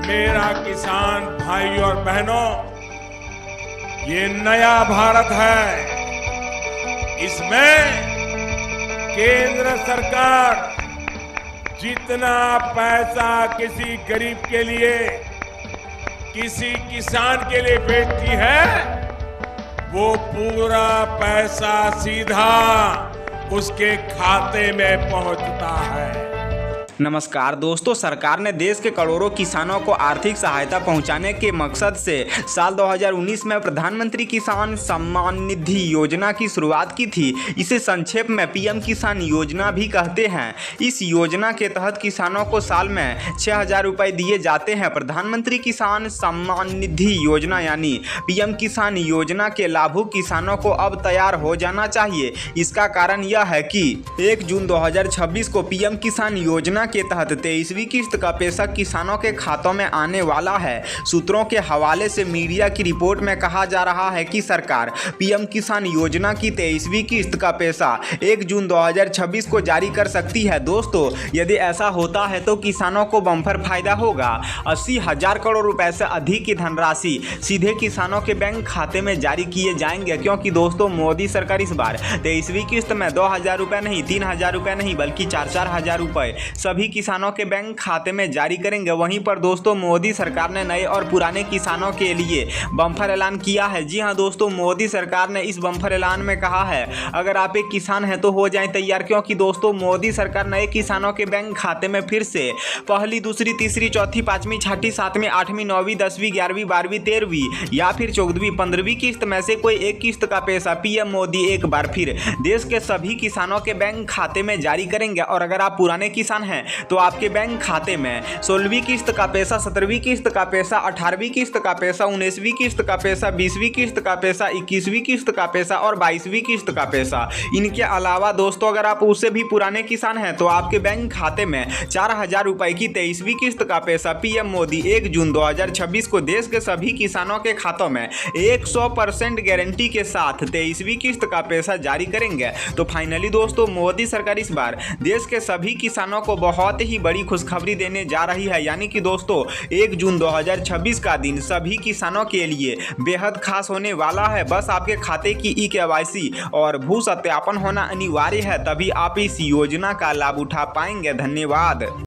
मेरा किसान भाई और बहनों, ये नया भारत है। इसमें केंद्र सरकार जितना पैसा किसी गरीब के लिए, किसी किसान के लिए भेजती है, वो पूरा पैसा सीधा उसके खाते में पहुंचता है। नमस्कार दोस्तों, सरकार ने देश के करोड़ों किसानों को आर्थिक सहायता पहुंचाने के मकसद से साल 2019 में प्रधानमंत्री किसान सम्मान निधि योजना की शुरुआत की थी। इसे संक्षेप में पीएम किसान योजना भी कहते हैं। इस योजना के तहत किसानों को साल में 6,000 रुपये दिए जाते हैं। प्रधानमंत्री किसान सम्मान निधि योजना यानी पीएम किसान योजना के लाभुक किसानों को अब तैयार हो जाना चाहिए। इसका कारण यह है कि 1 जून 2026 को पीएम किसान योजना के तहत 23वीं किस्त का पैसा किसानों के खातों में आने वाला है। सूत्रों के हवाले से मीडिया की रिपोर्ट में कहा जा रहा है कि सरकार पीएम किसान योजना की 23वीं किस्त का पैसा 1 जून 2026 को जारी कर सकती है। दोस्तों, यदि ऐसा होता है तो किसानों को बम्पर फायदा होगा। 80,000 करोड़ रुपए से अधिक की धनराशि सीधे किसानों के बैंक खाते में जारी किए जाएंगे, क्योंकि दोस्तों मोदी सरकार इस बार 23वीं किस्त में 2,000 रुपये नहीं, 3,000 रुपये नहीं, बल्कि 4-4 हजार रुपये सभी किसानों के बैंक खाते में जारी करेंगे। वहीं पर दोस्तों मोदी सरकार ने नए और पुराने किसानों के लिए बम्पर ऐलान किया है। जी हां दोस्तों, मोदी सरकार ने इस बम्पर ऐलान में कहा है, अगर आप एक किसान हैं तो हो जाएं तैयार, क्योंकि दोस्तों मोदी सरकार नए किसानों के बैंक खाते में फिर से पहली, दूसरी, तीसरी, चौथी, पांचवीं, छठी, सातवीं, आठवीं, 9वीं, 10वीं, 11वीं, 12वीं, 13वीं या फिर 14वीं, 15वीं किस्त में से कोई एक किस्त का पैसा पीएम मोदी एक बार फिर देश के सभी किसानों के बैंक खाते में जारी करेंगे। और अगर आप पुराने किसान हैं तो आपके बैंक खाते में 16वीं किस्त का पैसा, 17वीं किस्त का पैसा, 18वीं किस्त का पैसा, 19वीं किस्त का पैसा, 20वीं किस्त का पैसा, 21वीं किस्त का पैसा और 22वीं किस्त का पैसा। इनके अलावा दोस्तों अगर आप उससे भी पुराने किसान हैं तो आपके बैंक खाते में 4,000 रुपए की 23वीं किस्त का पैसा पीएम मोदी 1 जून 2026 को देश के सभी किसानों के खातों में 100% गारंटी के साथ 23वीं किस्त का पैसा जारी करेंगे। तो फाइनली दोस्तों मोदी सरकार इस बार देश के सभी किसानों को बहुत ही बड़ी खुशखबरी देने जा रही है। यानी कि दोस्तों 1 जून 2026 का दिन सभी किसानों के लिए बेहद खास होने वाला है। बस आपके खाते की ई-केवाईसी और भू सत्यापन होना अनिवार्य है, तभी आप इस योजना का लाभ उठा पाएंगे। धन्यवाद।